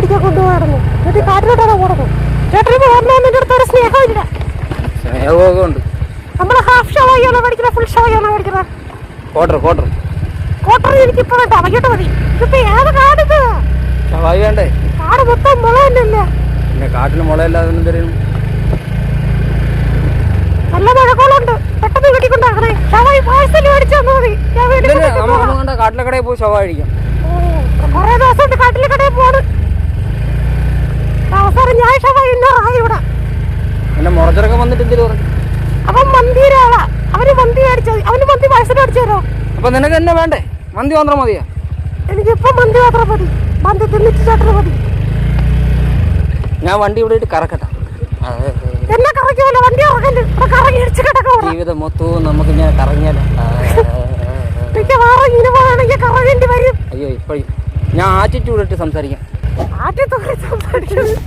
മേടിക്കാൻ കൊണ്ടുപോകണം. എന്നിട്ട് കാട്ടിലോട്ടാണ് കൊടുക്കും. ചേട്ടന് ഓർണമെന്റിന്റെ അടുത്ത് ഒരു സ്നേഹമില്ല. സ്നേഹമൊക്കെ നമ്മള് ഹാഫ് ഷവായിയാണോ മേടിക്കുന്നത്, ഫുൾ ഷവായിയാണോ മേടിക്കുന്നത്? ക്വാർട്ടർ എനിക്കിപ്പോ വേണ്ട, വൈകിട്ട് മതി. ഇതിപ്പോ ഏത് കാടിത്? ഷവായി വേണ്ടേ? കാട് മൊത്തം മുള തന്നെയല്ലേ? പിന്നെ കാട്ടിന് മുളയില്ലാതെ തരും. നല്ല മഴക്കോളുണ്ട്, പെട്ടെന്ന് വീട്ടിക്കൊണ്ടാക്കണേ. ഷവായി പാഴ്സൽ മേടിച്ചാൽ മതി. കാട്ടിലെ കടയിൽ പോയി ഷവായി അടിക്കാം. കൊറേ ദിവസം കാട്ടിലെ കടയിൽ പോണ്. അവസാനം ഞാൻ ഷവായി ഇന്നായി ഇവിടെ. എന്നെ മുറച്ചെറുക്കം വന്നിട്ട് എന്തെങ്കിലും പറഞ്ഞു. അവൻ മന്തിയുടെ ആളാ. അവന് മന്തി മേടിച്ചത്, അവന് മന്തി പാഴ്സൽ മേടിച്ചു തരോ? അപ്പൊ നിനക്ക് എന്നെ വേണ്ടേ? മന്തി മാത്രം മതിയാ? എനിക്കിപ്പോ മന്തി മാത്രം മതി. മന്തി തിന്നിട്ട് ചേട്ടന് മതി. ഞാൻ വണ്ടി ഇവിടെ ഇട്ട് കറക്കട്ടെ. എന്നെ കറക്കിയല്ലോ, വണ്ടി ഇറങ്ങല്. കറങ്ങി ഇടിച്ച് കിടക്കും. ജീവിതം മൊത്തവും നമുക്ക് ഇങ്ങനെ കറങ്ങിയാലോ. മിക്കവാറും ഇങ്ങനെ പോകണമെങ്കിൽ കറങ്ങേണ്ടി വരും. അയ്യോ, ഇപ്പോഴും ഞാൻ ആറ്റിറ്റ്യൂഡ് ഇട്ട് സംസാരിക്കാം. ആറ്റിറ്റ്യൂഡ് സംസാരിക്കുന്നത്